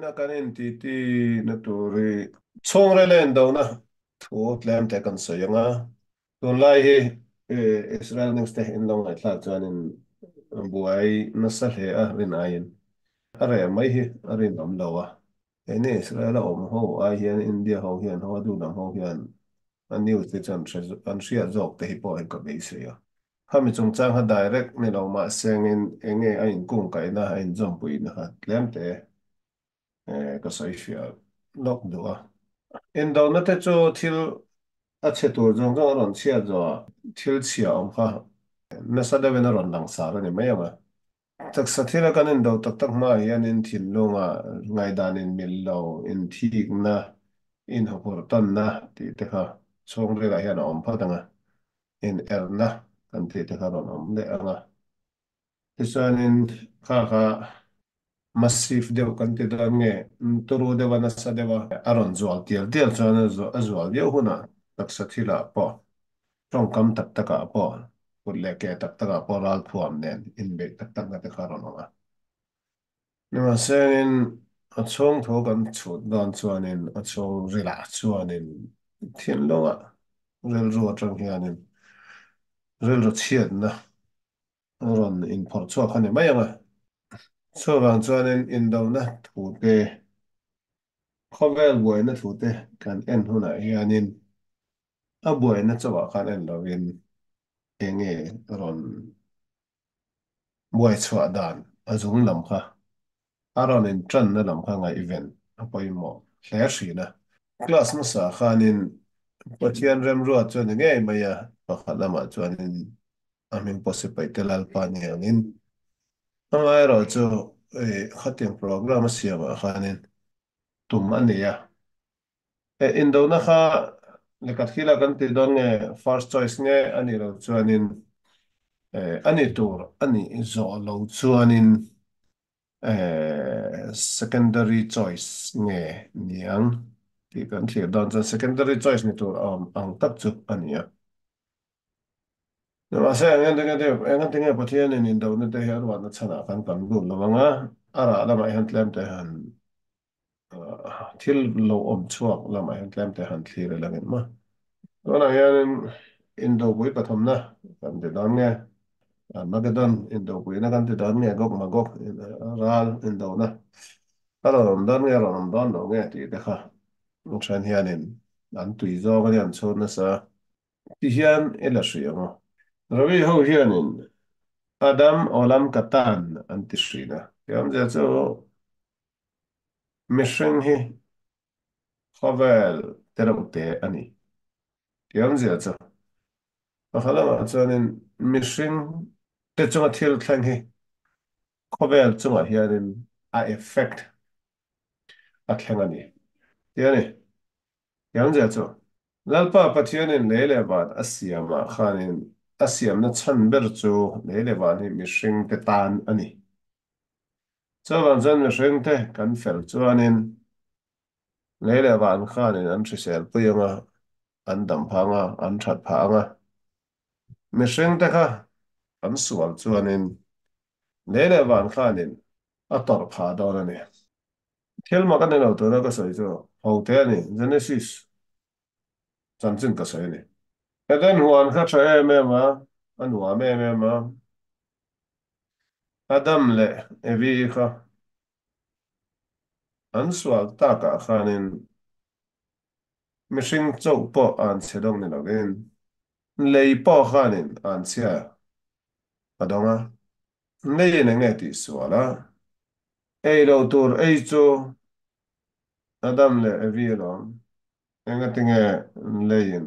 na kanin ti na turi chong re len do na thu tlem te kan so yanga tun lai hi Israel ning ste in long ai thla chuan in buai na sa hle a rin ain are mai hi arin om lo a ene Israel om ho ai hian India ho hian ho du lam ho hian an news te chan an ria jok te hi po en ka be se ya ha mi chung chang ha direct ni lo ma seng in enge a in kung kai na a in jom pui na ha tlem te ka sai fia lok do a in do na te chu thil a che tur jong jong ron chia zo thil chia om kha na sa de ven ron lang sa ra ni mai anga tak sa thila kan in do tak tak ma hian in thin lunga ngai dan in mil lo in thik na in hopor ton na ti te kha chong re la hian a om pha danga in er na kan ti te kha ron om le anga ti chuan in kha massif deuh kan ti dan nge turu dewa na sa dewa aron zual tial tial chuan a zual deuh huna tak sa thila po trong kam tak taka po kut le ke tak taka po ral phuam nen in be tak tak na te kha ron anga nhưng mà sen a chung tho kan chut dan chuanin a chung rila chuanin thiên long a rel ro atang hianin rel ro chiat na ron in phor chuak khani mai anga chuwang chuanin in do na thu te khovel buai na thu te kan en huna hianin a buai na chawa khan en lovin enge ron buai chwa dan a zung lam kha aron in tran na lam kha nga event apoi mo hle shi na class na sa khanin pathian rem ruat chuan nge maya pakhat lama chuanin amin posipai telal pani angin angai ro chu khating program siama khanin tum ania indo na kha lekat khila kan ti don nge first choice nge ani ro chuanin ani tur ani zo lo chuanin secondary choice nge niang ti kan thlir don chuan secondary choice ni tur ang tak chu ania nhưng mà sẽ anh tiếng Anh bật thiên nên nhìn đầu nên đây hiện vật nó chana kan kan đủ là vâng á ara là mày hắn làm thế hắn thiếu lâu ôm chuộc là mày hắn làm thế hắn thì là cái mà đó là hiện Indo bui bát hôm na kan thế đó nghe mà cái đó Indo bui nó kan thế đó nghe gốc mà gốc ra Indo na ara Ramadan nghe Ramadan đó nghe thì thế khác chuyện hiện nên anh tùy do cái anh chôn nó sa thì hiện là gì mà rồi hậu hiện Adam olam katan antishrina. Yom zato mission hi khovel terapute ani. Yom zato makhala ma chuanin mission te chunga thil thlang hi khovel chunga hianin a effect a thlang ani. Tiani yom zato lalpa pathianin lele ban asiama khanin asiam na chan ber chu lele ban hi mission te tan ani. Chuan chuan mission te kan fel chuanin leila van khanin an thrisel puyanga an dam phanga an that phanga mihring te kha an sual chuanin leila van khanin a tor pha dawn ani thil ma kan lo tura ka soi chu ho te ani genesis chan chin ka soi ni eden huan kha tha ma an huwa ma adam le evi kha an sual ta ka khanin mihring chau po an chedong ni lovin lei po khanin an chia adonga lei ne nge ti suala ei lo tur ei chu adam le evilon enga tinge lein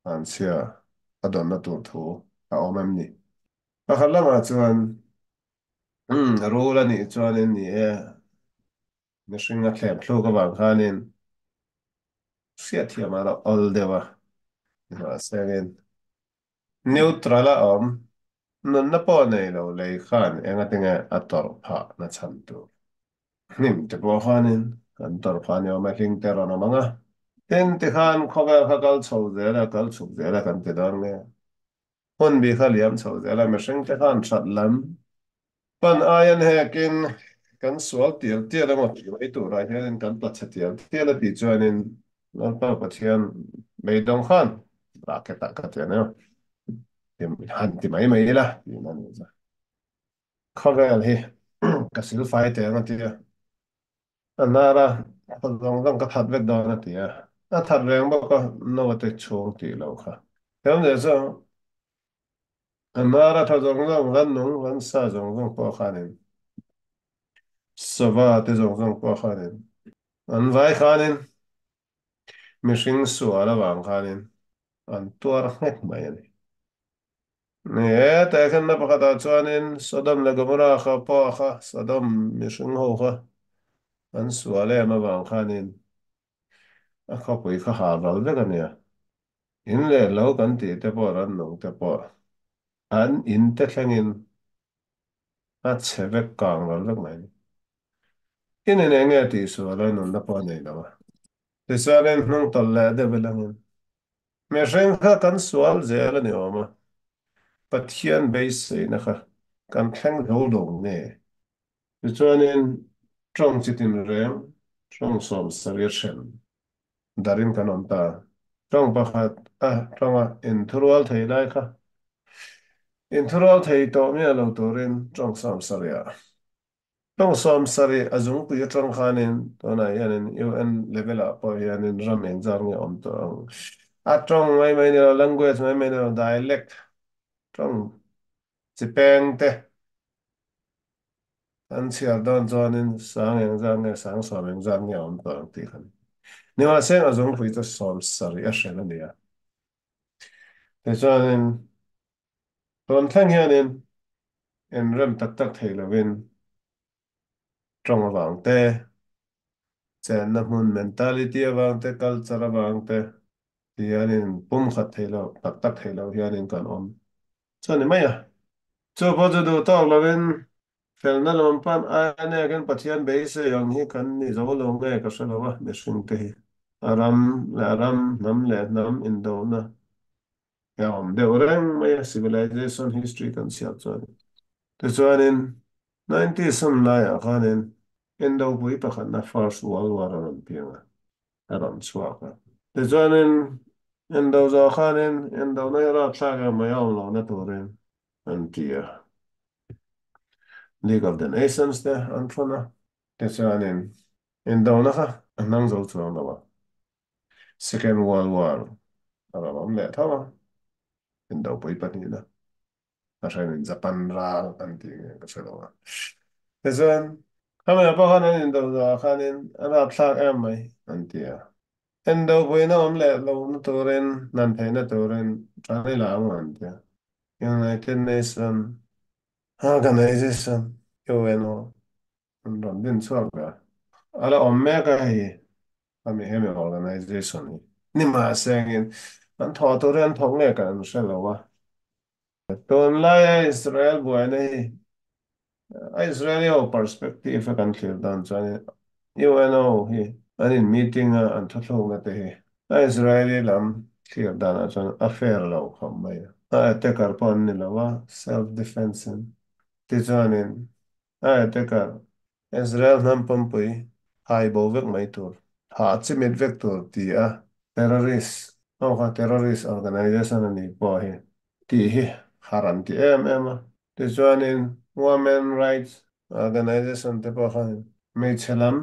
an sia adon na tur thu a omam ni a khalama chuan rula ni chuan ni mishing a thlem thlu ka wang khanin sia thiam ala ol dewa ma sengin neutral a om nun na po nei lo lei khan enga tinge ator pha na chan tu nim te po khanin an tor pha ni o ma hling te ron amanga ten ti khan khoga kha kal chho zela kal chuk zela kan ti don nge hun bi kha liam chho zela me hring te khan that lam pan ayan hekin kan sual tial tial emaw ti mai tur a hian kan pla chatial tial a ti chuanin nan pa pathian meidong khan raketa ka tianeo tim han ti mai mai la ti nan za khavel hi kasil fai te na ti anara pazong zong ka that vek daw na ti a that reng ba ka no te chung ti lo kha tem de zo anara tha zong zong gan nung gan sa zong zong po khanin sova te zong zong po khanin an vai khanin mihring sual awang khanin an tuar ngek mai ani te khan na pakata chuanin Sodom le Gomorrah kha po kha Sodom mihring ho kha an sual em awang khanin a kha pui kha har ral vek ania in le lo kan ti te pawh ran nung te pawh an in te thlengin a che vek kang ral vek mai ni in en enge ti sual ai nun na pawh nei lo tichuanin hnung tol le de belangin mihring kha kan sual zel ani awma pathian beis na kha kan thleng lo dong nge tichuanin tong chitin rem tong som salir shen darin kan om ta tong pakhat tonga in thurual thei lai kha in thurual thei to mi lo turin tong som saria tong som sari azung pu tong khanin to na yanin UN level up po yanin ram en zar nge om to a tong mai ni lo language mai ni lo dialect tong chipeng te an chiar don zonin sang en zar nge sang som en zar nge om to ti khan ni ma sen azung pu to som sari a shela ni ya te zonin ton thang yanin en ram tak tak thei lovin tong awang te chen na mun mentality awang te culture awang te hianin pum khat theilo tak tak theilo hianin kan om chani maya chu po chu du tawk lovin felna lom pan ane kan pathian be se yong hi kan ni zo lo nge ka hre lo wa mi hring te hi aram le aram nam le nam in do na ya om de orang maya civilization history kan siat chuan te chuanin 90 some lai a khanin in do pui pakhat na first world war an pianga aram chuaka ti chuanin endo zo khanin endo na ra thlaga mayawng lo na turin an tia League of the Nations te an thona ti chuanin endo na kha an nang zo chuang lawa Second World War alo om le thawa endo pui pati na a hrenin Japan ral an ti ka chelawa ti chuan kama pa khanin endo zo khanin an ra thlak em mai an tia endo pui na om le lo na turin nan thei na turin trani la ang an United Nations Organization UNO ron din chuak ga ala om me ka hi ami hemi organization hi ni ma sengin an tho to ren thong nge kan shelo wa ton lai Israel bu nei Israeli o perspective kan thil dan chani UNO hi anin meeting an thotho na te hi Israeli lam thil dan a chan affair lo kham mai a te kar pon ni lo wa self defense ti chuanin te kar Israel nam pampui hai bo vek mai tur ha chimit vek tur ti terrorist ka terrorist organization ani po hi ti hi haran ti em ti chuanin women rights organization te po khan me chelam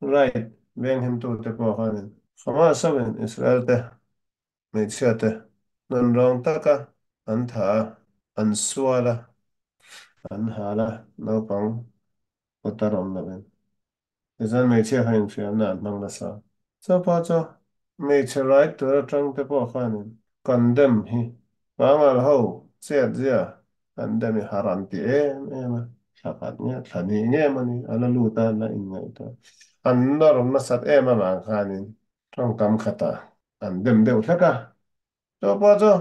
right veng hem tu te po khan khama saben Israel te me chiate non rong taka an tha an suala an hala no pang utarom na ben izan me chia hain fiam na mang na sa cho pa cho me chia right tu tang te po khan condemn hi mangal ho che zia condemn hi haram ti em sakat nya thani nya mani ala lu ta na in ngai ta an nor na sat em ma khanin trong kam khata an dem deuh thaka cho pa cho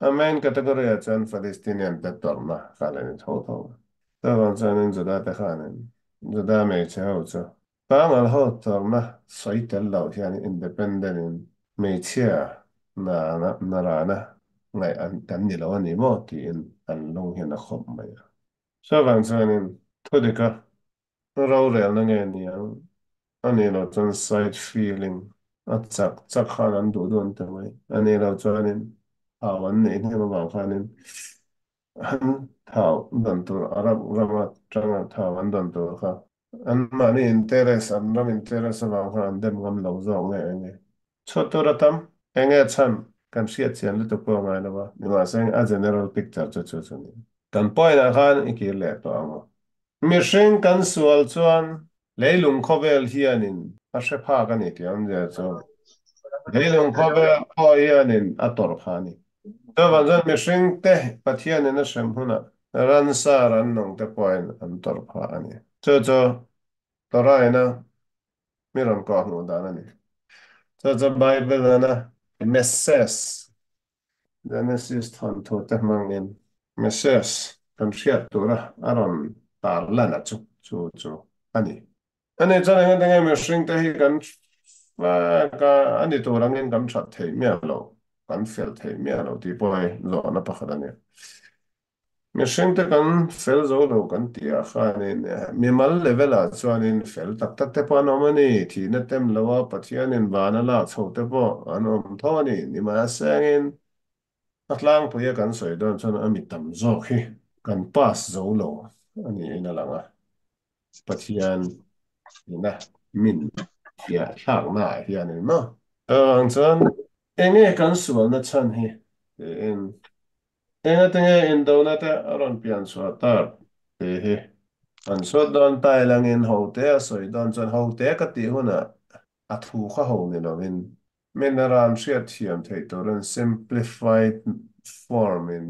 a main category a chan Palestinian te torna khalan tho tho ta wan chan in zuda te khanin zuda me che ho cho mangal ho torna soi tel lo hian independent me chia na ra na ngai an kan ni lo ni mo ti in an long hian a khom mai so van chuanin thudika rau rel na nge ni ani lo chuan side feeling a chak khan an du don te mai ani lo chuanin hau an nei hnem awang khanin an thau don tur arab rama tanga thau an don tur kha an mani interes an ram interes awang kha an dem ngam lo zawng nge enge chotura tam enge chan kan hriat chian lu tu pawh ngai lawa ni ma seng a general picture chu chu chu ni kan point a khan ikir le to amo mihring kan sual chuan leilung khawvel hianin a hre phak ani tiam je chu leilung khawvel pawh hianin a tor phani to van chuan mihring te pathianin a hrem huna ran sa ran nong te pawhin an tor pha ani chu chu toraina mi ron ko hnu dan ani chu chu Bible na Messias Genesis thon thu te hmangin Messias kan hriat tura aron tar lana chu ani ani chuan enga tenga mihring te hi kan ka ani turangin kan that thei mia lo kan fel thei mia lo ti pawh lo na pakhat ani mihring te kan fel zo lo kan tia khanin mi mal level a chuanin fel tak tak te pawh an awm ani thina tem lo a pathianin vana la chho te pawh an awm thaw ani ni ma sengin a tlang pawh kan sawi dawn chuan a mi tam zawk hi kan pass zo lo ani in a lang a pathian ina min hian thlak na hianin ma chuan enge kan sual na chan hi en enga tenge in do na te aron pian sual tar te hi an suat dawn tai langin ho te a sawi dawn chuan ho te ka ti huna a thu kha ho ni lovin min a ran hriat thiam thei tur an simplified form in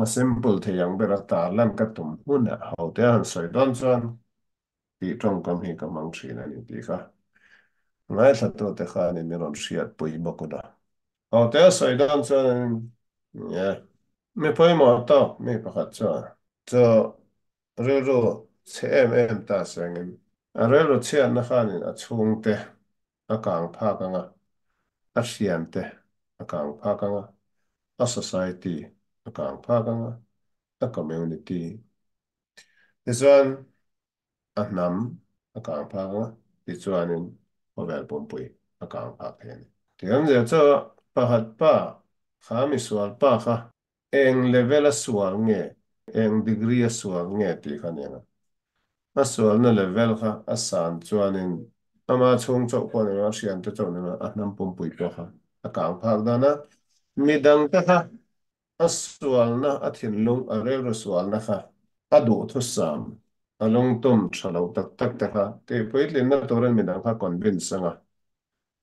a simple thei ang berak tar lan ka tum huna ho te an sawi dawn chuan ti tong kam hi ka mang thin ani ti kha ngai thla tu te kha ni min ron hriat pui bawk da ho te a sawi dawn chuan yeah mi pawimawh tawk mi pakhat chuan chu relu che em ta sengin a relu chiat na khanin a chhung te a kang phak anga a hriam te a kang phak anga a society a kang phak anga a community tichuan a hnam a kang phak anga tichuanin hovel pumpui a kang phak the ani tiang je chu pakhat pa kha mi sual pa kha eng level a sual nge eng degree a sual nge ti kha nenga a sual na level kha a san chuanin ama chung chau pawh ni ma hriam te chau ni ma a hnam pumpui pawh kha a kang phak dana midang te kha a sual na a thinlung a rel ro sual na kha a duh thu sam a lungtum thalo tak tak te kha ti puitlin na turan midang kha convince anga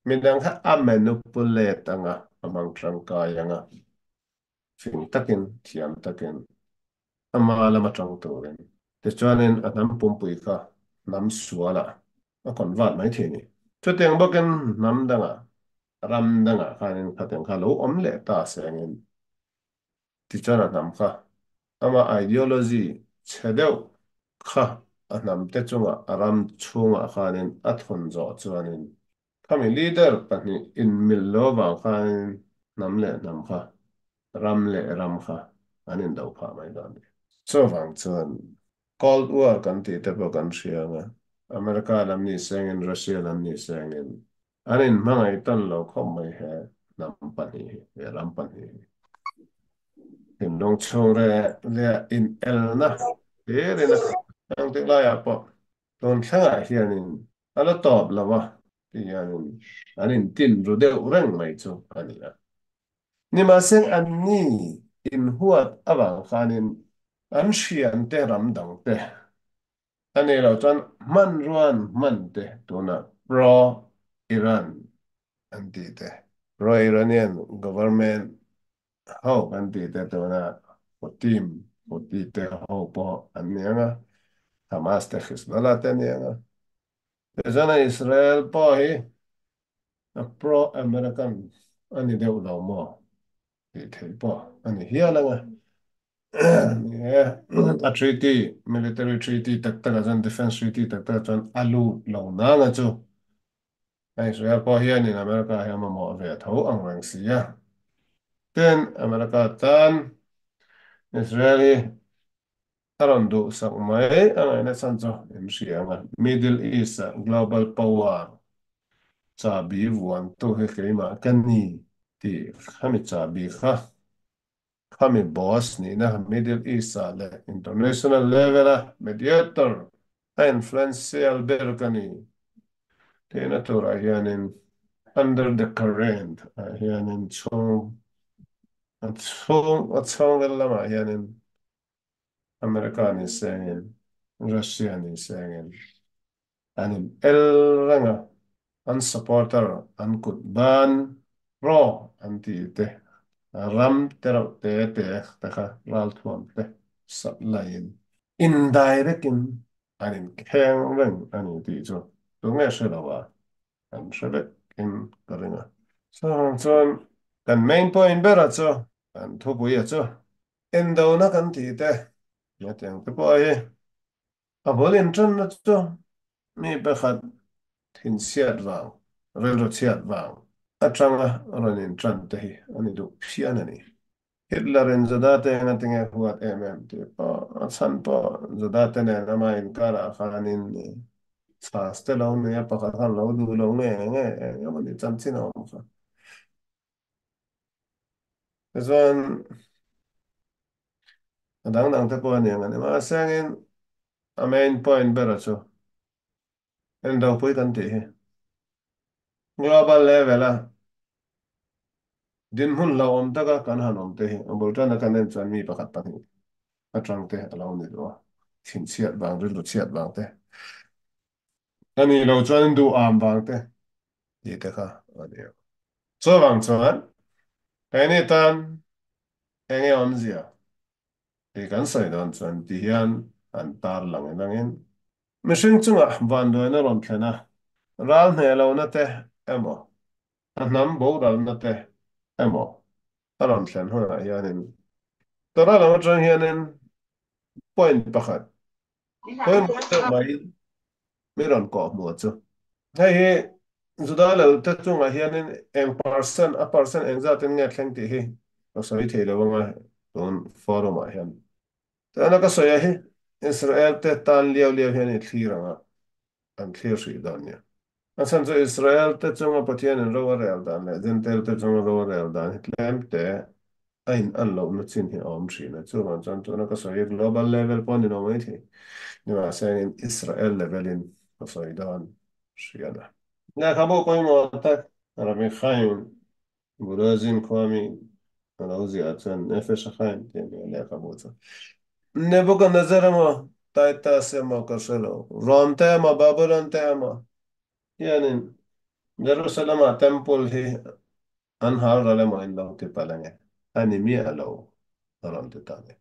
midang kha a manipulate anga amang tangkai anga fin takin thiam takin ama lama tang turin tichuanin a hnam pumpui kha hnam suala a convert mai thi ni chu tiang bokin hnam danga ram danga khanin khateng kha lo om le ta sengin tichuan a hnam kha ama ideology chedeuh kha a hnam te chunga a ram chhunga khanin a thun zawh chuanin khami leader pahnih in mil lo wang khanin hnam le hnam kha ram le ram kha anin do pha mai dan chu wang chuan Cold War kan ti te pawh kan hrianga America lam ni sengin Russia lam ni sengin anin hmangai tan lo khawm mai he hnam pahnih hi he ram pahnih hi himlong chung le in el na thế na ang te lai a pawh tawn thlangah hianin ala tawp lawa ti hianin anin tin ru deuh reng mai chu ani a ni ma seng an ni in huat awang khanin an hrian te ram dang te ani lo chuan hman ruan hman te tuna pro Iran an ti te pro Iranian government ho kan ti te tuna o team o ti te ho pawh an nianga Hamas te Hezbollah te nianga te chuan a Israel pawh hi a pro American ani deuh lo maw ti thei pawh ani hialanga a treaty military treaty tak tak a chuan defense treaty tak tak a chuan alu lo nanga chu a Israel pawh hianin America hi amamaw ve tho ang reng sia ten America tan Israel hi aron du sak mai angai na san cho em sianga Middle East global power cha bi vuan to he keima kan ni ti khami cha bi kha khami boss ni na Middle East le international level mediator influential ber kani te na to ra hianin under the current hianin chung lama hianin Amerikani sengin Russiani sengin anin el ranga an supporter an kut ban ro an ti te ram terau te te kha ral thuam te sat lain indirect in anin kheng reng ani ti chu tu nge shelawa an shebek in karinga so kan main point bera chu kan thu buya chu endo na kan ti te ya teng te po ai a bolin tron na chu mi bekhat thin siat wang rel ro siat wang atanga ronin tran te hi ani du sian ani Hitlerin zadate nga tinge huat ti po san po zadate ne nama in kara khanin sa stelo ne pa khan lo du lo nge yamani chan chin om kha zon dang te po ne ngani ma sangin a main point bera cho en do pui kan ti hi global level din hun lo om taka kan han om te hi bul tan kan en chan mi pakhat pan hi atang te alo ni do thin chiat bang ril lu chiat bang te ani lo chan du am bang te ti te kha ani so bang chuan any tan enge om zia ti kan sai don chuan ti hian an tar langin mihring chunga van do na ron thlena ral hne lo na te emo a hnam bo ral na te emo a ron thlen hona hianin tora lo atang hianin point pakhat point mai mi ron ko mu chu hei hi zuda lo te chunga hianin em person a person eng za ten nge thleng ti hi o soi thei lo wanga ton forum a hian ta na ka soya hi Israel te tan liao liao hian i thlir an thlir hri dan nia a chan chu Israel te chunga pathian in ro rel dan le zentel te chunga ro rel dan hi tlem te ein an lo na chin hi om thri na chu man chan tu na ka soya global level pon in omai thi ni ma sa in Israel level in ka soi dan hriana na khabo koi mo ta Rabbi Chaim Burazin Kwame Alauzi Atan Nefesh Chaim ne khabo ta Nebuchadnezzar mo taita se mo kaselo Rom te mo Babylon te mo yani Jerusalem temple hi an har rale mo in lo ti palange ani mi alo ron ti tane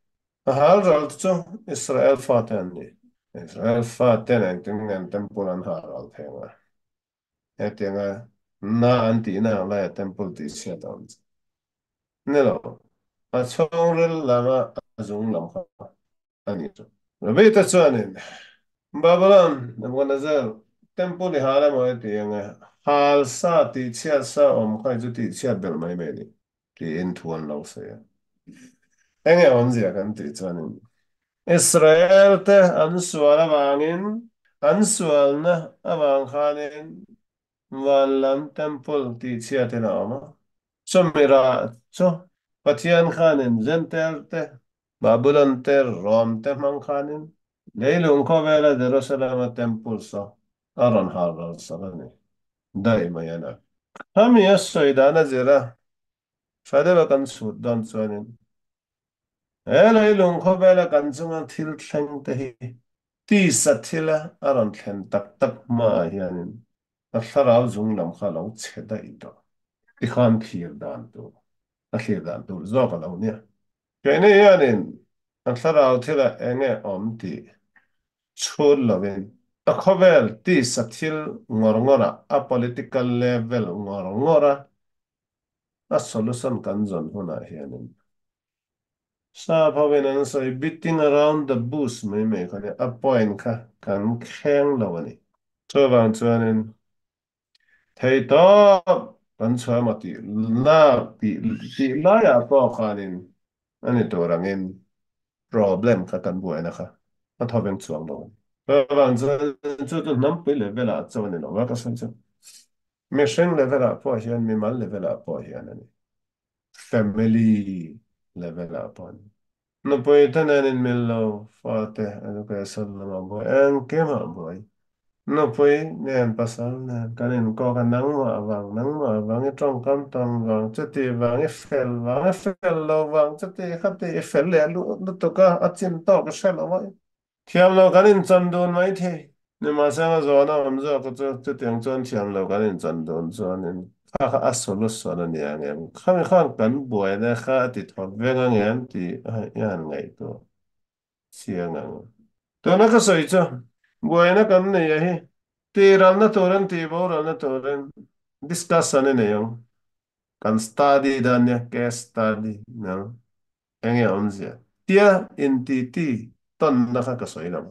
a har ral chu Israel faten ni Israel faten en tingen temple an har al thenga etenga na anti na la temple ti sia don nelo a chong rel lama azung lam kha ani chu rabi ta chuanin Babylon Nebuchadnezzar temple ni hala mo ti nga hal sa ti chia sa om khai chu ti chia bel mai me ni ti in thuan lo se enge om zia kan ti chuanin Israel te an sual awangin an sual na awang khanin van lam temple ti chia te na ma so mira so pathian khanin zentel te Babylon te Rom te man khanin leilung ko vela Jerusalem temple so aron haral salani daima yana hami yasso idana zira fadeba kan sudan chuanin leilung ko vela kan chunga thil thleng te hi ti sathila aron thlen tak tak ma hianin a thlarau zung lam kha lo chheda ito ti khan thir dan tu a thlir dan tu zo ka lo nia ke ne yanin a thlarau thila enge om ti chhul lovin a khovel ti sathil ngora a political level ngora a solution kan zon huna hianin sa phawen an soi beating around the bush mai khane a point kha kan kheng lawani so wang chuanin thei to kan chua ma ti la ti la ya to khanin ani to rangin problem ค่ะกันบวยนะคะมันทอเป็นช่วงลงบางจะน้ำไปเลเวลาจะวันนี้เนาะว่าก็สนใจไม่ใช่เลเวลาพอเฮียนไม่มาเลเวลาพอเฮียนนั่น family level upon. No puede tener en melo fate a lo que es el mambo en qué mambo. No puede ni en pasar ni en canin coca nang ma vang i trong cam tang vang chati vang i fel lo vang chati khati i fel le lu to ka achin to ka shel lo thiam lo canin chan don mai the. Ni ma sang zo na am zo ko chu tiang chon thiam lo canin chan don zo ni ข้าก็อัศลุสวนเนี่ยไงข้าไม่ข้างกันบวยนะข้าติดทนเวงเงี้ยที่ย่านไงตัวเสียงอ่ะตัวนั้นก็สวยจ้ะบวยนะกันเนี่ยเฮ้ตีเรานะตัวนั้นตีบ่เรานะตัวนั้นดิสคัสอันนี้เนี่ยงกันสตาร์ดี้ดันเนี่ยแคสสตาร์ดี้นะเองยังไม่เสียเทียอินทีทีต้นนะข้าก็สวยแล้ว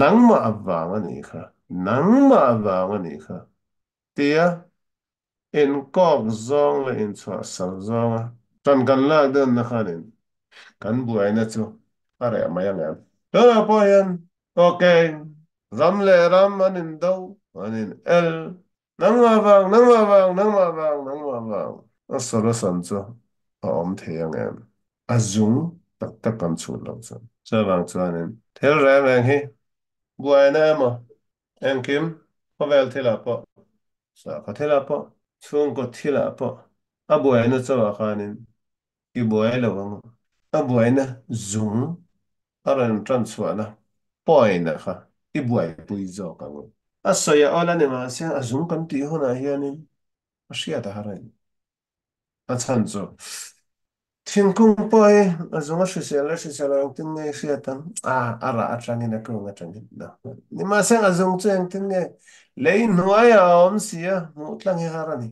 นังมาอับวางอันนี้ค่ะนังมาอับวางอันนี้ค่ะเทีย in kok zong le in chua sal zong a tan kan lak den na khanin kan buai na chu are ma yang em ra po yan okay ram le ram anin do anin el nang ma wang a solo san chu a om the yang em a zung tak tak kan chu lo chu cha wang chuanin thel ram ang hi buai na ma em kim ko vel thila po sa ka thila po chung ko thila po a buai na chawa khanin ki buai lo wang a buai na zung aran tran chuana point na kha i buai pui zo ka ngo a soya ola ne ma se a zung kan ti hona hianin a hria ta harai a chan chu thingkung poi a zung a hrisel ang tin nge hria tan ara atangin a kung atangin na ni ma se a zung chu ang tin nge lein hnuai a om sia mu tlang hi harani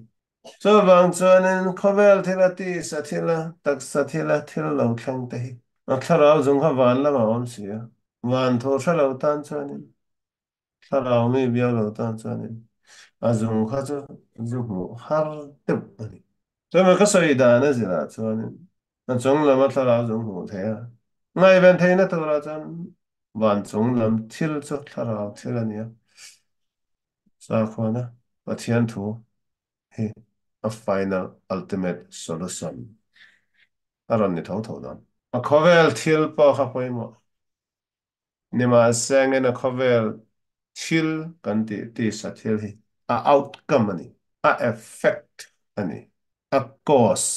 so bang chuanin khovel thila ti sa thila tak sa thila thil lo thlang te hi a tharau zung kha van lama om sia van tho thla lo tan chuanin tharau mi bial lo tan chuanin a zung kha chu zung mu har teuh ani so ma ka soi da na zira chuanin a chung lama tharau zung mu the a ngai ben theina tura chan van chung lam thil chu tharau thil ania sa khona pathian thu hi a final ultimate solution aron ni thau thau dan a khovel thil pa kha poimo nima sangen a khovel thil kan ti sa thil hi a outcome ani a effect ani a cause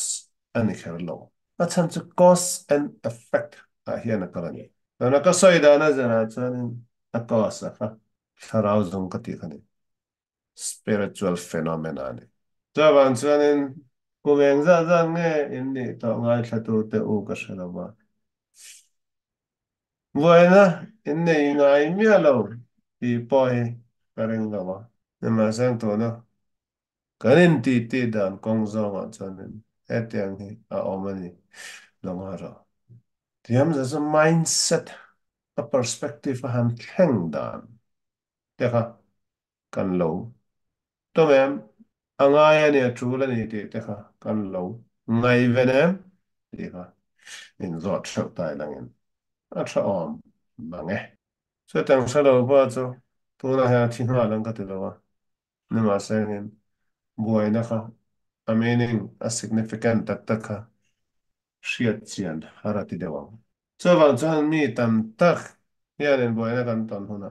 ani kherlo a chan chu cause and effect a hian a karani na ka soida na jana chan a cause a kha tharau zung ka ti khani spiritual phenomena ni cho bạn cho nên cô bé ra ra nghe in đi tao ngay là tôi tự u cái sự đó vậy na in này ngay mi lâu thì bôi cái rừng đó nhưng mà sang tôi nó cái nên tí đàn công giao mà cho nên hết tiếng thì à ông ấy lòng hà rồi thì em sẽ mindset a perspective han khen đàn được không cần lâu tôi em ang ai này chú là này thì được không cần lâu ngày về em thì không in giọt sầu tai lang in a tha om bange so tang salo ba cho tu na ha thi na lang ka te lo ni ma se in buai na kha a meaning a significant tak tak kha shiat chian harati dewang so wang chan mi tam tak hian in buai na kan ton huna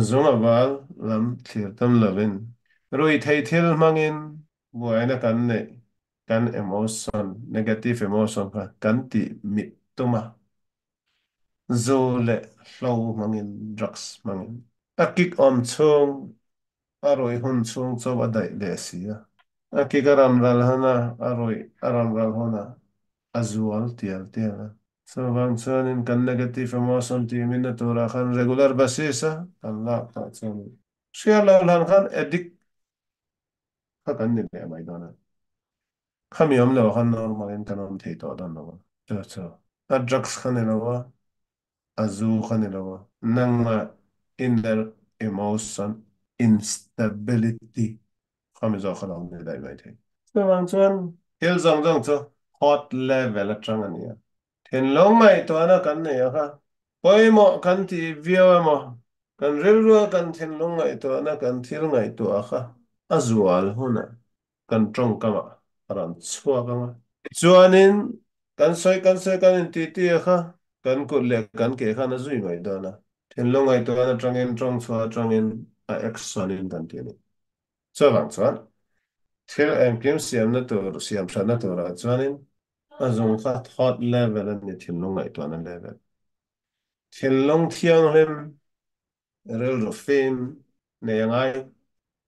zunga bal lam thlir tam lovin roi thei thil mangin buai na kan nei kan emotion negative emotion kha kan ti mit tuma zo le flow mangin drugs mangin akik om chung aroi hun chung cho badai le sia akik aram ral hana aroi aram ral hona azual tial tial so bang chuan in kan negative emotion ti min na tura khan regular basis a kan la ta chuan sia la lan khan addict kha kan ni le mai dona khami om le khan normal in kan om thei to don no cho cho a drugs khan ne lo azu khan ne lo nangma inner emotion instability khami zo khalang ne dai bai the so wang chuan hil zong zong cho hot level atang ania เห็นลงไงตัวนะกันเนี่ยค่ะปล่อยหมอกันที่วิวหมอกันเรื่อยๆกันเห็นลงไงตัวนะกันที่ลงไงตัวค่ะอาจวลหุ่นน่ะกันตรงกันอ่ะรันชัวกันอ่ะจวนนินกันสอยกันอินทีทีค่ะกันกุดเล็กกันเกี่ยขันจุยไงตัวนะเห็นลงไงตัวนะตรงอินตรงชัวตรงอินเอ็กซ์ซอนินกันที่นี่ชัวบังชัวที่เอ็มพิมพ์เสียมนั่นตัวเสียมชันนั่นตัวละจวนนินอาจงค่ะทอดเลเวลนี่เห็นลงไงตัวนั้นเลเวล thiên long thiêng lên rel ro fame này ngay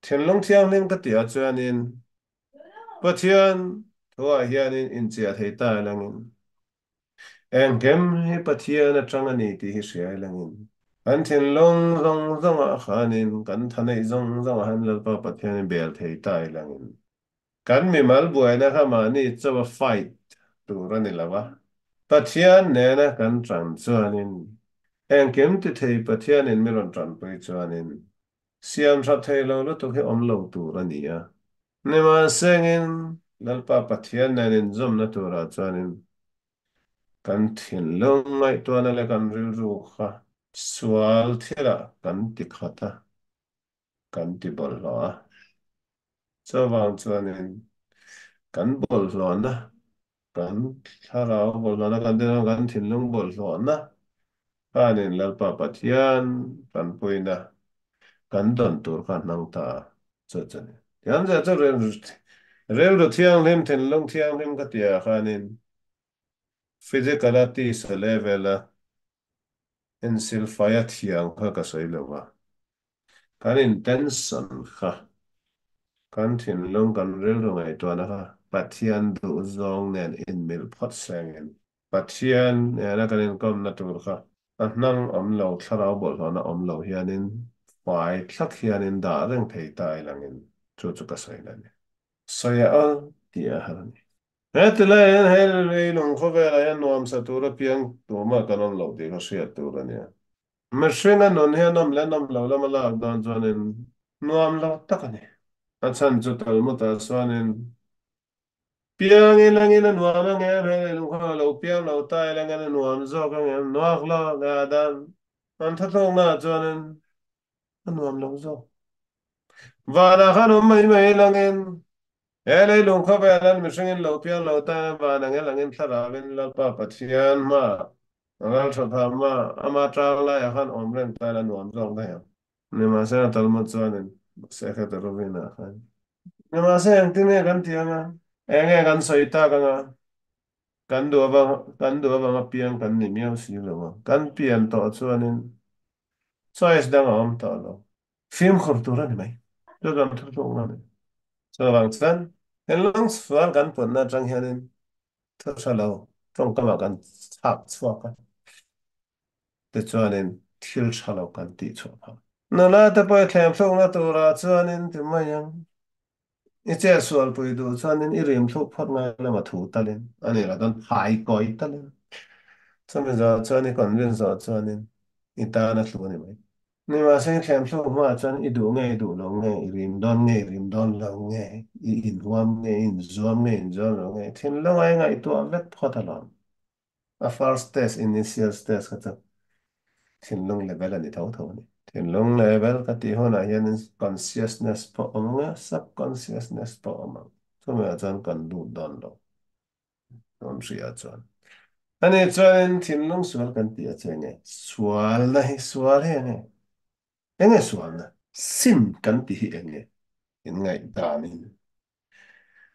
thiên long thiêng lên cái tiệt cho nên bất thiên thua hiền in chia thấy ta lang in em kem hi bất thiên là trăng anh thì hi sẻ lang in anh thiên long rong rong à khan in kan thân ấy rong rong à han lal pa bất thiên bel thấy ta lang in kan mi mal buai na kama ni chawa fight tu ran ni lawa bất thiên nè na kan trăng cho nên em kiếm thì thầy bát thiên nên mình tròn bơi cho nên xem sát thầy lâu lúc tôi khi om lâu tu ra nhỉ nhưng mà sinh lần pa bát thiên nên zoom na tu ra cho nên kan thiên long ngay tu anh lại kan riu ru kha sual thira kan ti khata kan ti bol lo cho vang cho nên kan bol lo na kan thara bol lo na kan tin kan thiên long bol lo na anh lần pa bát thiên kan pui na kan don tur khan nang ta cho cho ne yan za cho rel ro thiang lim ten long thiang lim ka tia khanin physical ati sa level a in sil fire thiang kha ka sai lo wa kan intention kha kan thin long kan rel ro ngai to na kha pathian du zong nen in mil phot sang en pathian ya na kan in kom na tur kha a nang om lo thlarau bol na om lo hianin fai thak hianin da reng thei tai langin chu chu ka sai na Soya tia harani. Hetela en hel veilun kovela en nuam satura piang tuma kanon lo di kosia tura nia. Mersinga non hianam lenam lo lama la agdan zonin nuam lo takani. Atsan jutal muta swanin piang ilang ina nuam ang en hel ko lo piang lo ta ilang ina nuam zo kang en nuak lo gadan. Antatong na zonin nuam lo zo. Vana khanum mai langin Ele lung kho be lan mi singin lo pian lo ta ba na ngel angin thara bin la pa pathian ma ngal tha tha ma ama tra la ya khan om ren ta la nuam zong da ya ni ma sa tal mo chuanin se kha ta ro bin na khan ni ma sa ang tin kan ti anga enge kan soi ta ka nga kan do ba ma pian kan ni miao si lo ma kan pian to chuanin choice dang om to lo film khur tu ra ni mai do gam thu tu ma ni so bang chan en long swal kan pon na chang hianin thơ sa lâu trong cái mà cần sắp xóa cái để cho nên thiếu sa lâu cần tí chỗ phải nó là tập bài thêm xong là tôi ra cho nên thì mà yang ít chế xuân bồi đồ cho nên ít điểm thuốc phát ngay là mà thủ ta lên anh ấy là don phải coi ta lên xong bây giờ cho nên còn liên giờ cho nên ít ta nó luôn này mấy nhưng mà xem thêm xong mà cho nên ít đủ nó nghe ít điểm don là nghe ít in zoom nghe thiên long ai ngay tôi vết phát là a first test initial test ka ta thin lung level ani thau thau ni thin lung level ka ti hona hian consciousness po omnga subconsciousness po oma so me chan kan du don lo don ria chan ani chan thin lung sual kan ti a chenge sual na hi sual he ne enge sual na sim kan ti hi enge in ngai danin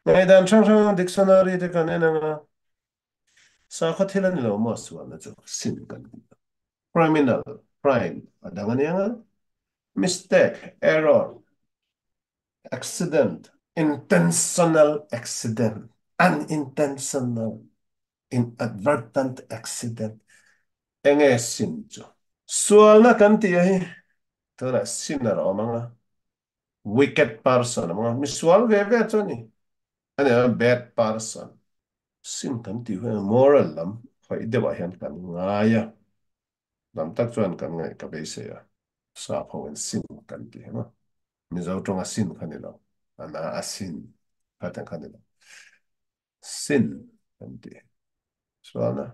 ngai dan chang chang dictionary te kan enanga sa khathilan lo mo sual na chu sim kan criminal crime adangan yang mistake error accident intentional accident unintentional inadvertent accident enge sinjo sual na kan ti hi to na sinar o mga wicked person mga misual ve ve to ni ani a bad person sim kan ti hu moral lam khoi de ba hian kan ngaya lam tak chuan kan ngai ka be se ya sa phawen sim kan ti ma mi zo tong asin kanilo ana asin katan kanilo sin kanti so ana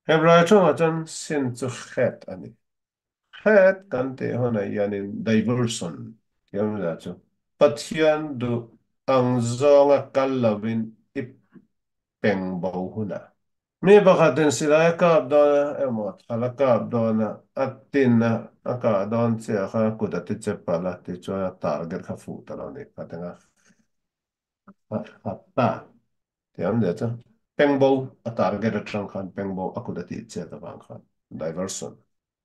Hebrai chunga chun sin chu het ani het kan te hona yanin diversion yam la chu pathian du ang zonga kal lovin ip peng bo huna mi pakhatin sila kap dona emot hala kap dona atin na aka don che kha kudati che pala ti chwa target kha fu talo ni katenga hatta tiam de cha pengbo a target atang khan pengbo akudati che ta bang khan diversion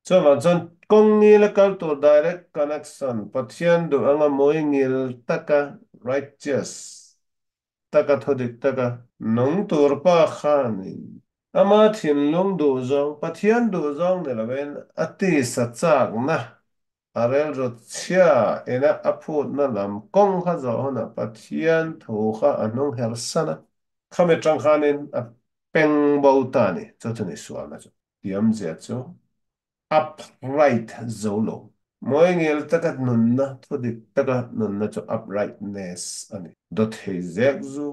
so ma chan kong ni la kal to direct connection pathian du anga moi ngil taka righteous taka thodik taka nong tur pa khani ama thin lung du zong pathian du zong ne lawen ati sa chak na arel ro chia ena aphut na lam kong kha zo na pathian thu kha anong her sana khame tang khanin a peng bo ta ni cho chu ni sual na chu tiam zia chu upright zo lo moi ngel taka nun na thodik taka nun na chu uprightness ani dot he zek zu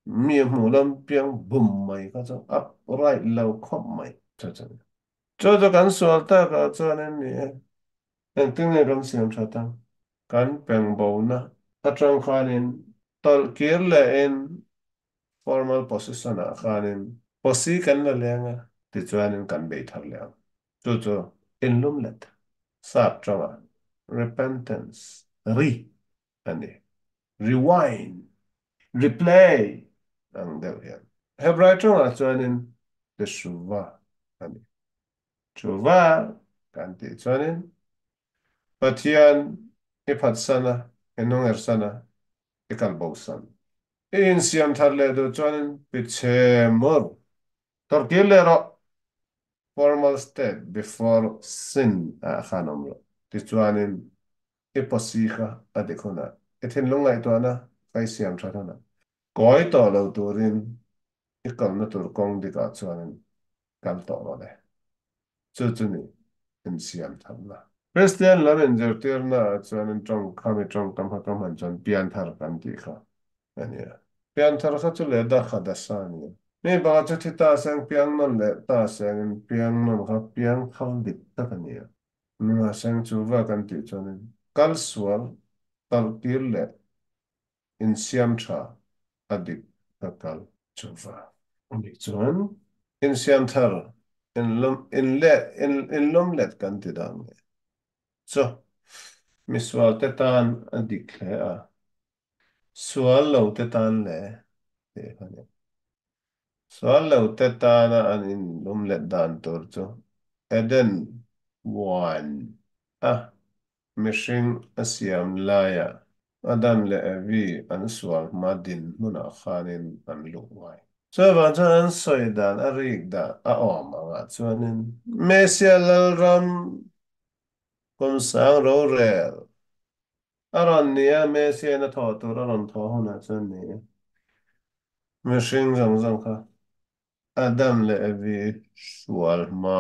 mi mu lam piang bum mai ka chu upright lo khop mai cho chu cho cho kan sual ta ka cho nên ni en ting ne ram siam tha ta kan peng bo na atang khanin tol kir le en formal position a khanin posi kan la lenga ti chuanin kan be thar le chu chu in lum let sap trawa repentance re ani rewind replay ang deuh hian Hebrai trawa chuanin teshuva ani chuva kan ti chuanin Pathian iphat sana enong er sana ikal bo san in siam thar le do chuanin piche mor torkil le ro formal state before sin a khanom lo ti chuanin iposiha adikuna ethin lungai to na kai siam thar na koi to lo turin ikal na tur kong dika chuanin kal to lo le chu chu ni in siam thar na Christian lamen zertir na chuanin trong khami trong tam ha kam han chan pian thar kan ti kha ania pian thar kha chu le da kha da sa ni me ba chu thi ta sang piang non le ta sang piang non kha piang kham bit ta kan ni na sang chu va kan ti chuanin kal sual tal kir le in siam tha adik ka kal chu va ni chuan in siam thar in lum let kan ti dang so mi sual te tan adik hle a sual lo te tan le te khane sual lo te tan a an in lum let dan tur chu eden one a mishing asiam laya adam le avi an sual madin muna khanin an luwai so van chan an soidan a rik da a om anga chuanin mesia lalram kum sang ro rel aron nia mesia na tho tur aron tho hona chan ni mishing zang zang kha adam le avi sual ma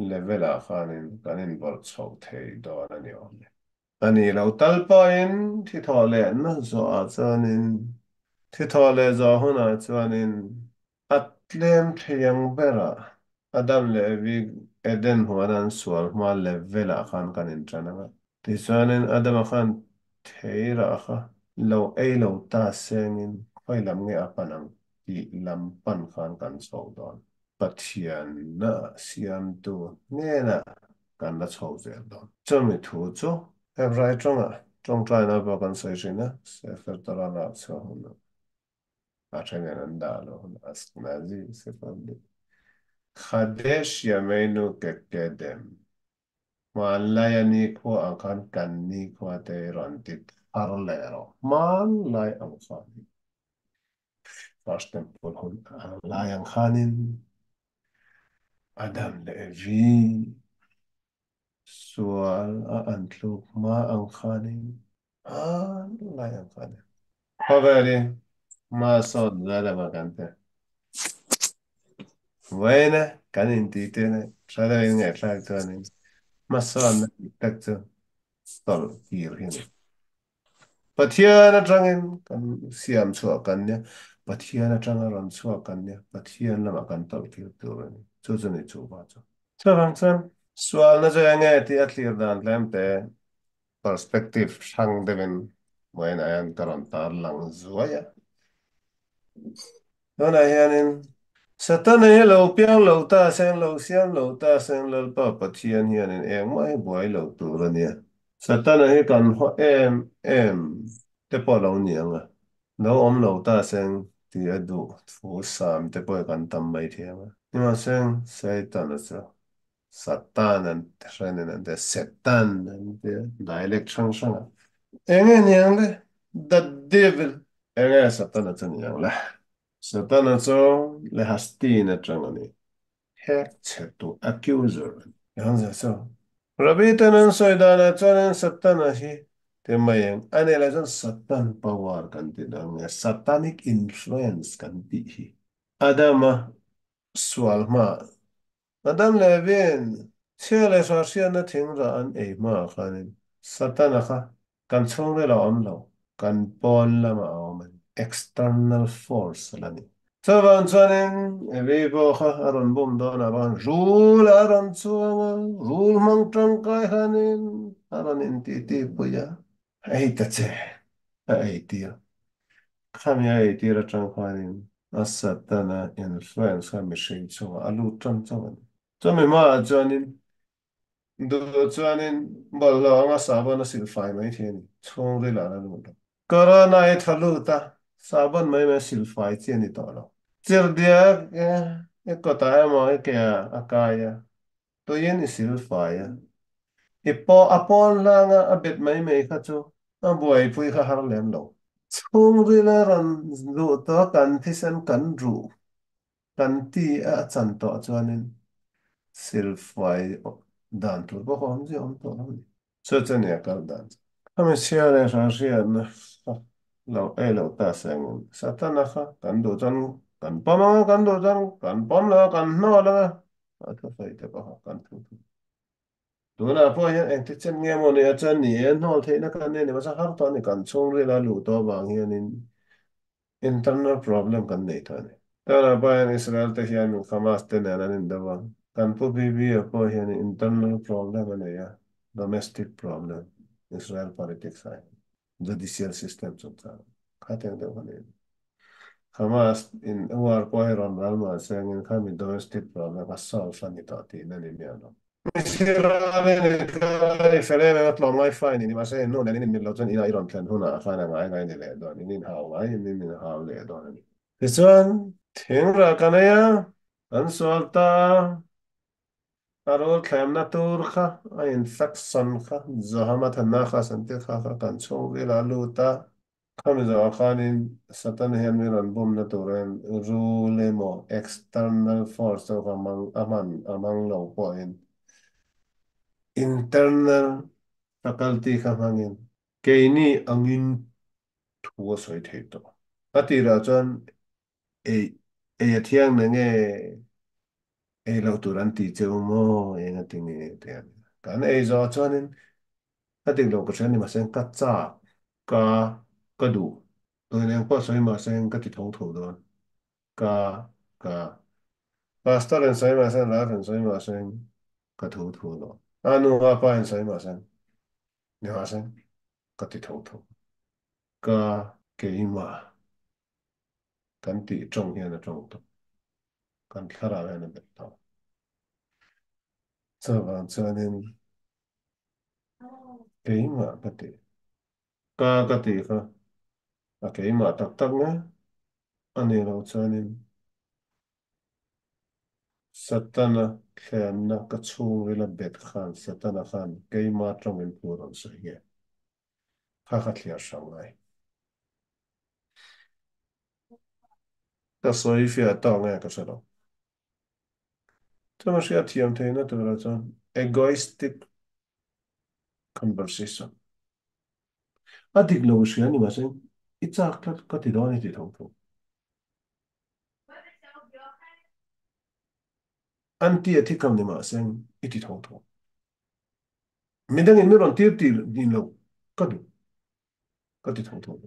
level a khanin kanin bor chho thei do ani om ani lo talpain thi thole na zo a chuanin thi thole zo huna chuanin atlem thiang bera adam le vi eden huanan sual ma level a khan kan in trana ti chuanin adam a khan theira kha lo ei lo ta sengin khoi lam nge apanang ti lam pan khan kan chho don pathian na siam tu nge na kan la chho zel don chumi thu chu Hebrai trong trai na ba kan sai shina sefer tara la cha hun a chen an da lo as nazi sefer de khadesh yameinu kekedem man la yani ko an kan ni ko te ron tit har lero man lai an khan first temple hun la yang khanin adam levi sual a antluk ma an khanin lai an khanin Poveri, ma so dalla vacante. Buena, kan inti tiene. Sada in e traktuani. Ma so na takto tol kir hini. Patia na trangin kan siam so kan ya. pathian atanga ron chua kan ne pathian lama kan tal ki tur ni chu ni chu ba chu chawang chan sual na ja nge ti atlir dan lem te perspective sang devin moin ayan karon tar lang zuaya nona hianin satan hi lo piang lo ta sen lo sian lo ta sen lo pa pathian hianin eng mai buai lo tur ni satan hi kan ho em te po lo niang a no om lo ta sen ti adu fu sam te po kan tam mai thiang ni ma sen satan sa satan an trenen an de satan an de dialect chang chang enge niang le the devil enge satan at niang le satan at so le hastin at chang ani hek chetu accuser yang za so Rabi tanan soidana chanan satana hi te mayang ane la jan satan power kan ti dang satanic influence kan ti hi adama sual ma adam levin sia le so sia na thing ra an e ma khanin satana kha kan chung le la om lo kan pon la ma om external force lani Tavan chuanin vivo kha aron bum don aron rule aron chuang rule mang tang kai hanin aron in ti puya ai ta che ai ti khami ai ti ra tang khanin asatana influence khami shin chuang alu tang chuang chumi ma chuanin du chuanin bol lo anga sabana sil fai mai thian chung ri la na lu corona ai thalu ta saban mai ma sil fai chen ni to lo Chir dia ko ta mo ke akaya to yen isil fa ya ipo apon la nga abet mai mai kha chu a buai pui kha har lem lo chung ri la ran lu to kan thi san kan ru kan ti a chan to chuanin sil fai dan tu bo hom ji om to lo ni so chen ya kal dan kami sia le sa sia na lo e lo ta sang satana kha kan do chan kan pa ma kan do chan kan pon la kan no la a to fai te pa kan tu tu tu na po hian eng ti chen nge mo ne a chan ni en hol the na kan ne ne ma sa har to ni kan chung ri la lu to bang hian in internal problem kan nei ta ne ta na pa hian Israel te hian Hamas te ne na nin da bang kan pu bi bi a po hian internal problem ne ya domestic problem Israel politics ai judicial system chung ta khateng de bang Hamas in war po heron ralma saying in kami domestic problem ka solve ani to ti na ni miano. Misirale ni ka fereme at long life fine ni masa no na ni mi lo chen ina iron plan huna fa na ngai ngai ni le do ni nin hao ngai ni nin hao le do ni. Kesuan thing ra kanaya an solta arol khem na tur kha a infection kha zahamat na kha sante kha kan chong ila luta خمسة أخانين ستن هي الميران بوم نتورين روليمو external force of among low point internal faculty kamangin keini angin thuwa soi theito atira chan e thiang na nge lo turan ti cheu mo e nga tingi te kan e zo chanin ating lo ko chen ni ma sen ka cha ka ka du tôi đang có soi mà sen cái thịt hổ thủ đó cả cả pasta lên soi mà sen lá lên soi mà sen cái thủ thủ đó anu apa lên soi mà sen nhà mà sen cái thịt hổ thủ cả cái mà cái tỷ trồng hiện là trồng đó cái khá là nên biết đó cho nên cái mà cái tỷ cái mà tắc tắc nhá anh ấy lo cho nên satana khen ka chung vela bet khan satana khan ke ma trong en puron se ye kha kha thlia shangai ka soi fia ta nga ka selo to ma sia thiam the na to ra chon egoistic conversation adik lo sia ni ma sen ichak ka ti do ni ti thong thong anti ethicam ni ma sen iti thong thong midang in ron tir tir ni lo ka du ka ti thong thong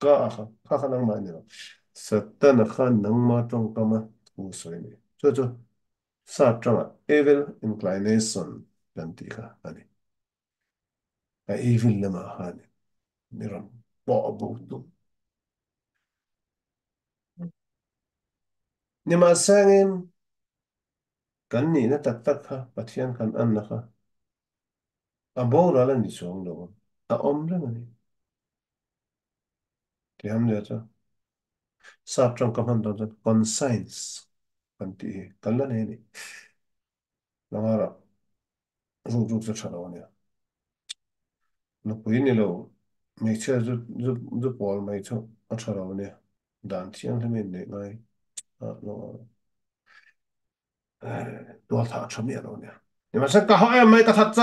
ka kha kha nang ma ni Satan khan nang ma trong kama thu soi ni cho sa trong evil inclination kan ti kha ani a evil lama hani niram bo bu tu ni ma sangin kan ni na tak tak kha pathian kan an na kha a bo ra la ni chong lo a om ra ni ti ham le cha sa trong kam han don conscience kan ti kan la ne ni na ra ru ru cha cha lo ni no pui ni lo me che zu pol mai cho a cha lo ni dan thiang le men ne ngai a lo多少层面了呢？你们是搞好哎，没个他子，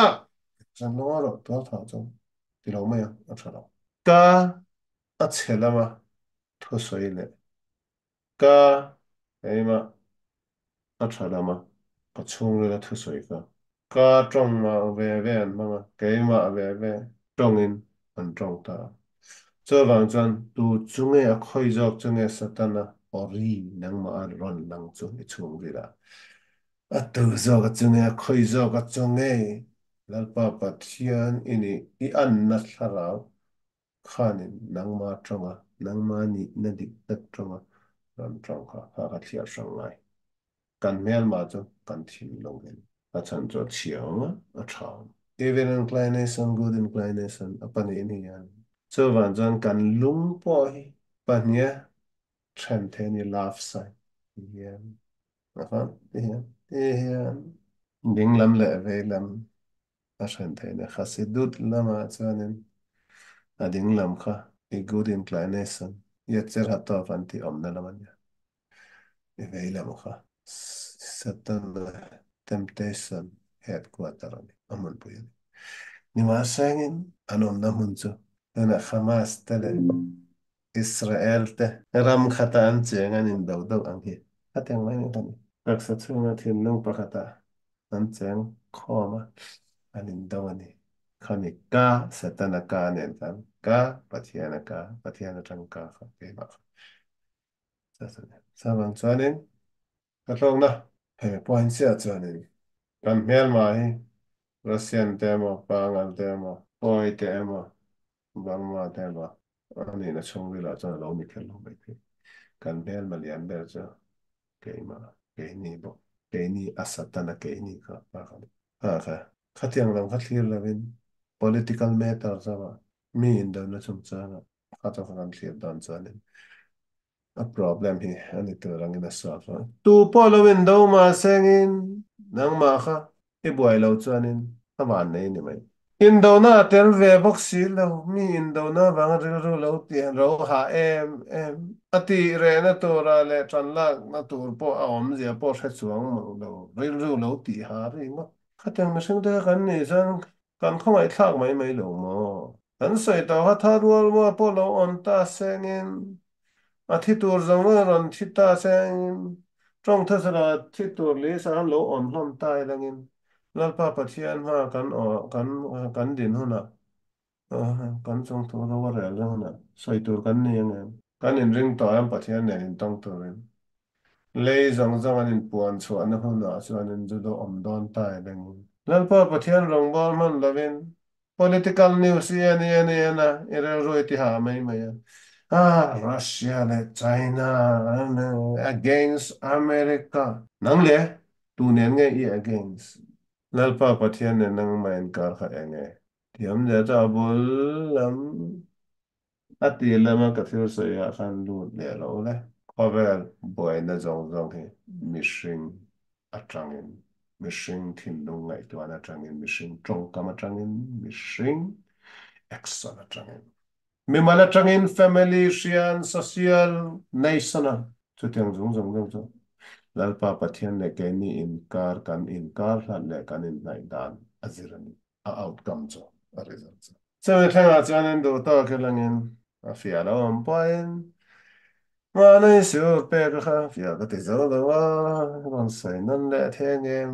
真多了多少种，地老没有，我知道。噶啊，切了嘛，脱水了，噶哎嘛，啊，切了嘛，把葱了脱水个，噶种嘛，喂喂嘛，给嘛喂喂，种因很种的。这反正都中间开着中间是的呢，哦，哩能嘛乱能做的葱的啦。啊，都做个中间开着个中间，那爸爸天ini i an na sarau khanin nang ma chonga nang ma ni na dik tak chonga ran chong kha thia sang lai kan mel ma cho kan thin long hen a chan cho chiang a chang even inclination good inclination apan ini yan so van jan kan lung po hi pania chen the ni laugh sai yan aha yan ding lam le ve lam a chen the ne khasidut lama chanin ading lam kha a good inclination yetzer hatta fanti omna lamanya ve lam kha Satan temptation headquarter ni aman puyan ni masangin anom na munso na Hamas tele Israel te ram khata an chengan in daw daw ang hi atyang mai ni kani kak sa chunga thin nung pakata an cheng khoma anin daw ani khani ka Satana ka nen kan ka pathiana tang ka kha pe ba sa sa sa bang chuanin ka tlong na he point sia chuanin kan hmel mai Russian demo pangal demo oi demo Burma demo ani na chung la chuan lo mi khel lo mai pe kan hmel ma lian ber chu ke ma ke ni bo ke ni asatana ke ni ka pa ka ha ka khatiang lam khathlir lavin political matter zawa mi in da na chung cha na khata khan thlir dan chanin a problem hi ani to rangin a sa fa tu polo window ma sengin nang ma kha i buai lo chuanin awan nei ni mai indo na tel ve box si lo mi indo na bang ril ru lo tian ro ha em ati re na to ra le tran lak na tur po a om zia po thai chuang mo lo ril ru lo ti ha ri ma khatang na sing te kan ni san kan không ai thak mai mai lo mo kan sai ta ha tha rual mo po lo on ta sengin a thi tur zong na ron thi ta sengin trong thasa la thi tur le sa lo on hlom tai langin lalpa pathian ma kan din huna kan chung tu lo wa rel huna soi tur kan ni ang kan in ring to am pathian ne in tong turin le zong zong an in puan chu an huna chuan in judo om don tai leng lalpa pathian rong bol man lovin political news yani ira roi ti ha mai mai Russia le China against America nang le tu nen nge i against lalpa pathian ne nang main kar kha enge tiam ja cha bol lam ati lama ka thil so ya khan lu le lo le khovel boy na zong zong he mishing atangin mishing thin nung ngai to ana atangin mishing trong kam atangin mishing exon atangin mi mala atangin family sian social national chu tiang zong zong zong zong lalpa pathian le ke ni in kar hlan le kan in nai dan azirani a outcome cho a result so me thanga chuan do to ke langin a fiala om poin ma nei su pe ka kha fia ka ti zo lo wa ron sai nan le the ngem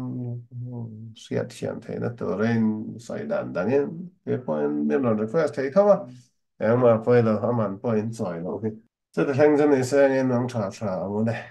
siat sian the na to ren sai dan dan en pe poin me ron request thei thawa em ma poin lo ha man poin choi lo 这个听真的是那种查查我嘞。